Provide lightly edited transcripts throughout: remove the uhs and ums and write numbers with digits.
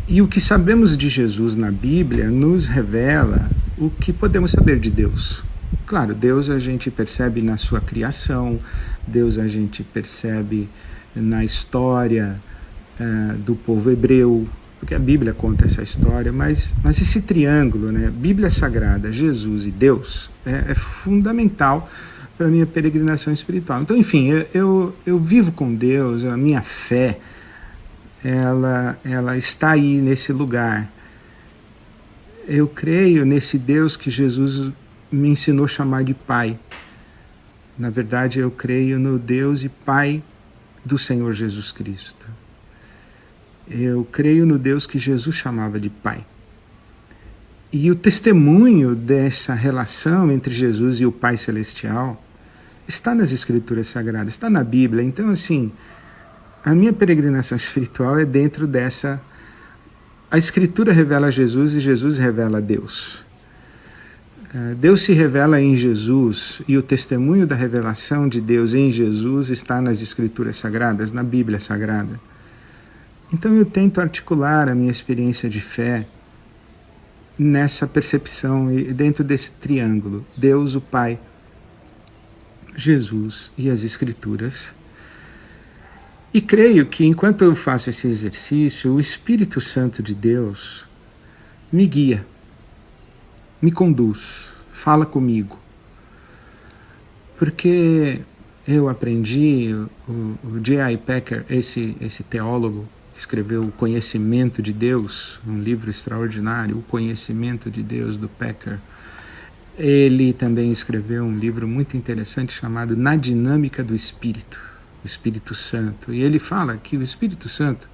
E o que sabemos de Jesus na Bíblia nos revela o que podemos saber de Deus. Claro, Deus a gente percebe na sua criação, Deus a gente percebe na história do povo hebreu, porque a Bíblia conta essa história, mas esse triângulo, né, Bíblia Sagrada, Jesus e Deus, é fundamental para a minha peregrinação espiritual. Então, enfim, eu vivo com Deus, a minha fé, ela está aí nesse lugar. Eu creio nesse Deus que Jesus me ensinou a chamar de Pai. Na verdade, eu creio no Deus e Pai do Senhor Jesus Cristo. Eu creio no Deus que Jesus chamava de Pai. E o testemunho dessa relação entre Jesus e o Pai Celestial está nas Escrituras Sagradas, está na Bíblia. Então, assim, a minha peregrinação espiritual é dentro dessa... A Escritura revela Jesus e Jesus revela Deus. Deus se revela em Jesus e o testemunho da revelação de Deus em Jesus está nas Escrituras Sagradas, na Bíblia Sagrada. Então eu tento articular a minha experiência de fé nessa percepção e dentro desse triângulo, Deus, o Pai, Jesus e as Escrituras. E creio que enquanto eu faço esse exercício, o Espírito Santo de Deus me guia, me conduz, fala comigo. Porque eu aprendi, o J.I. Packer, esse teólogo, escreveu O Conhecimento de Deus, um livro extraordinário, O Conhecimento de Deus, do Packer. Ele também escreveu um livro muito interessante chamado Na Dinâmica do Espírito, o Espírito Santo. E ele fala que o Espírito Santo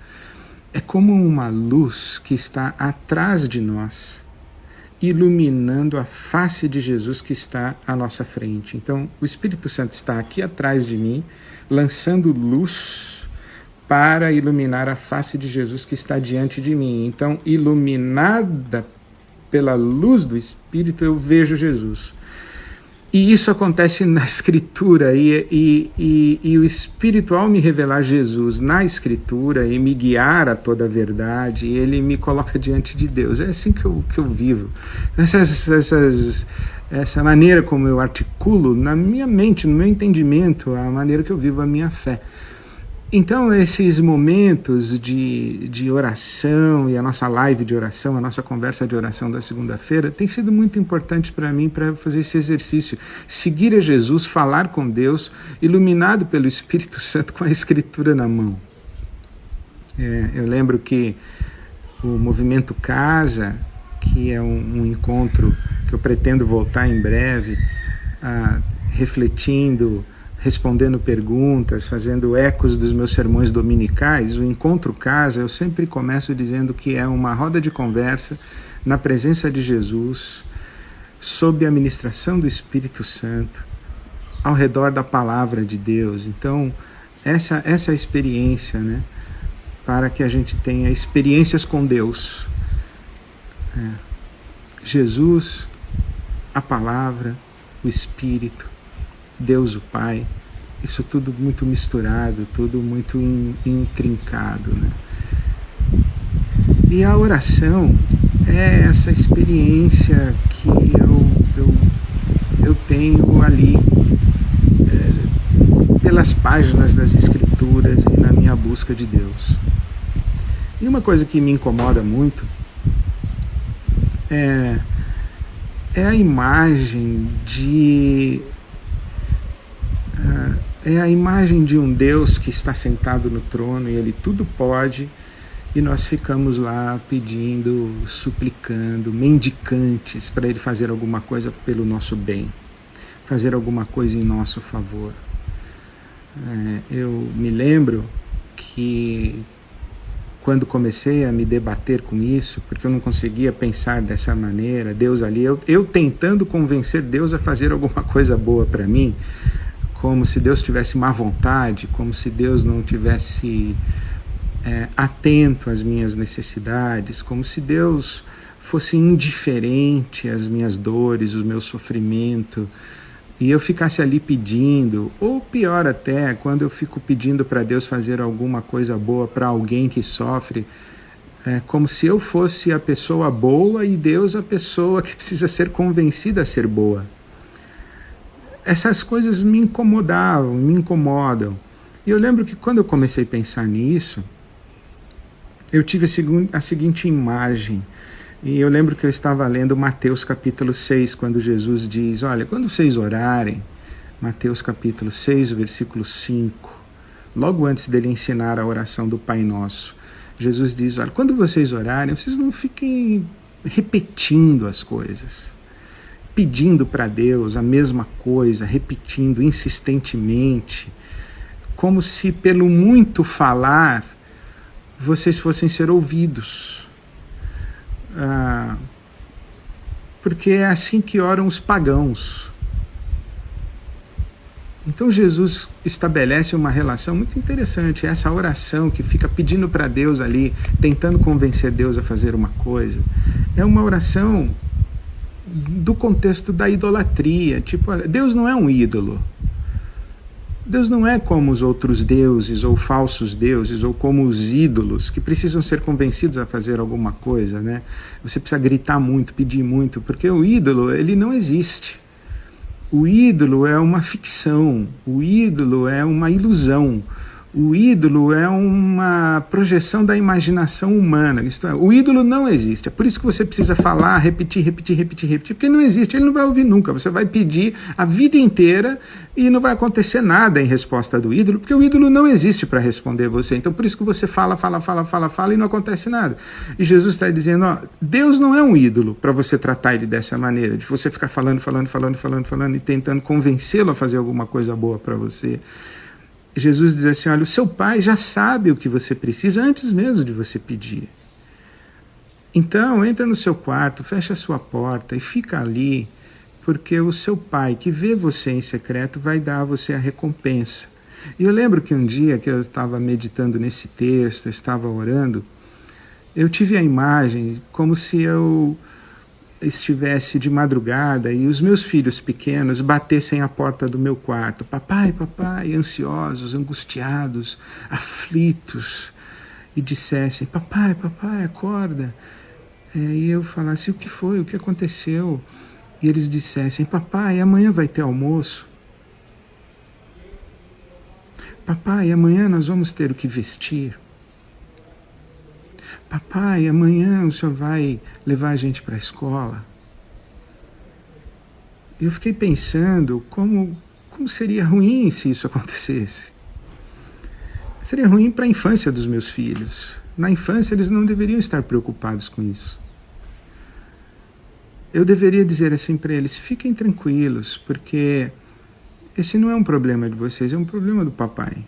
é como uma luz que está atrás de nós, iluminando a face de Jesus que está à nossa frente. Então, o Espírito Santo está aqui atrás de mim, lançando luz para iluminar a face de Jesus que está diante de mim. Então, iluminada pela luz do Espírito, eu vejo Jesus. E isso acontece na Escritura, e o Espírito, ao me revelar Jesus na Escritura e me guiar a toda a verdade, ele me coloca diante de Deus. É assim que eu vivo. Essa maneira como eu articulo na minha mente, no meu entendimento, a maneira que eu vivo a minha fé. Então, esses momentos de oração e a nossa live de oração, a nossa conversa de oração da segunda-feira, tem sido muito importante para mim para fazer esse exercício. Seguir a Jesus, falar com Deus, iluminado pelo Espírito Santo com a Escritura na mão. Eu lembro que o Movimento Casa, que é um encontro que eu pretendo voltar em breve, refletindo, respondendo perguntas, fazendo ecos dos meus sermões dominicais, o Encontro Casa, eu sempre começo dizendo que é uma roda de conversa na presença de Jesus, sob a ministração do Espírito Santo, ao redor da palavra de Deus. Então, essa experiência, né, para que a gente tenha experiências com Deus. Jesus, a palavra, o Espírito, Deus o Pai, isso tudo muito misturado, tudo muito intrincado, né? E a oração é essa experiência que eu tenho ali, pelas páginas das Escrituras e na minha busca de Deus. E uma coisa que me incomoda muito é a imagem de um Deus que está sentado no trono e Ele tudo pode, e nós ficamos lá pedindo, suplicando, mendicantes para Ele fazer alguma coisa pelo nosso bem, fazer alguma coisa em nosso favor. Eu me lembro que quando comecei a me debater com isso, porque eu não conseguia pensar dessa maneira, Deus ali, eu tentando convencer Deus a fazer alguma coisa boa para mim, como se Deus tivesse má vontade, como se Deus não tivesse atento às minhas necessidades, como se Deus fosse indiferente às minhas dores, o meu sofrimento, e eu ficasse ali pedindo, ou pior até, quando eu fico pedindo para Deus fazer alguma coisa boa para alguém que sofre, É como se eu fosse a pessoa boa e Deus a pessoa que precisa ser convencida a ser boa. Essas coisas me incomodavam, me incomodam. E eu lembro que quando eu comecei a pensar nisso, eu tive a seguinte imagem. E eu lembro que eu estava lendo Mateus capítulo 6, quando Jesus diz, olha, quando vocês orarem, Mateus capítulo 6, versículo 5, logo antes dele ensinar a oração do Pai Nosso, Jesus diz, olha, quando vocês orarem, vocês não fiquem repetindo as coisas, pedindo para Deus a mesma coisa, repetindo insistentemente, como se pelo muito falar vocês fossem ser ouvidos. Porque é assim que oram os pagãos. Então Jesus estabelece uma relação muito interessante. Essa oração que fica pedindo para Deus ali, tentando convencer Deus a fazer uma coisa, é uma oração do contexto da idolatria. Tipo, Deus não é um ídolo. Deus não é como os outros deuses ou falsos deuses ou como os ídolos que precisam ser convencidos a fazer alguma coisa, né? Você precisa gritar muito, pedir muito, porque o ídolo, ele não existe. O ídolo é uma ficção, o ídolo é uma ilusão, o ídolo é uma projeção da imaginação humana. Isto é, o ídolo não existe. É por isso que você precisa falar, repetir, porque não existe, ele não vai ouvir nunca. Você vai pedir a vida inteira e não vai acontecer nada em resposta do ídolo, porque o ídolo não existe para responder você. Então por isso que você fala e não acontece nada. E Jesus está dizendo, ó, Deus não é um ídolo para você tratar ele dessa maneira, de você ficar falando e tentando convencê-lo a fazer alguma coisa boa para você. Jesus diz assim, olha, o seu pai já sabe o que você precisa antes mesmo de você pedir. Então, entra no seu quarto, fecha a sua porta e fica ali, porque o seu pai, que vê você em secreto, vai dar a você a recompensa. E eu lembro que um dia que eu estava meditando nesse texto, eu estava orando, eu tive a imagem como se eu estivesse de madrugada e os meus filhos pequenos batessem a porta do meu quarto, papai, ansiosos, angustiados, aflitos, e dissessem, papai, acorda. E eu falasse, o que foi, o que aconteceu? E eles dissessem, papai, amanhã vai ter almoço. Papai, amanhã nós vamos ter o que vestir. Papai, amanhã o senhor vai levar a gente para a escola? Eu fiquei pensando como seria ruim se isso acontecesse. Seria ruim para a infância dos meus filhos. Na infância eles não deveriam estar preocupados com isso. Eu deveria dizer assim para eles, fiquem tranquilos, porque esse não é um problema de vocês, é um problema do papai.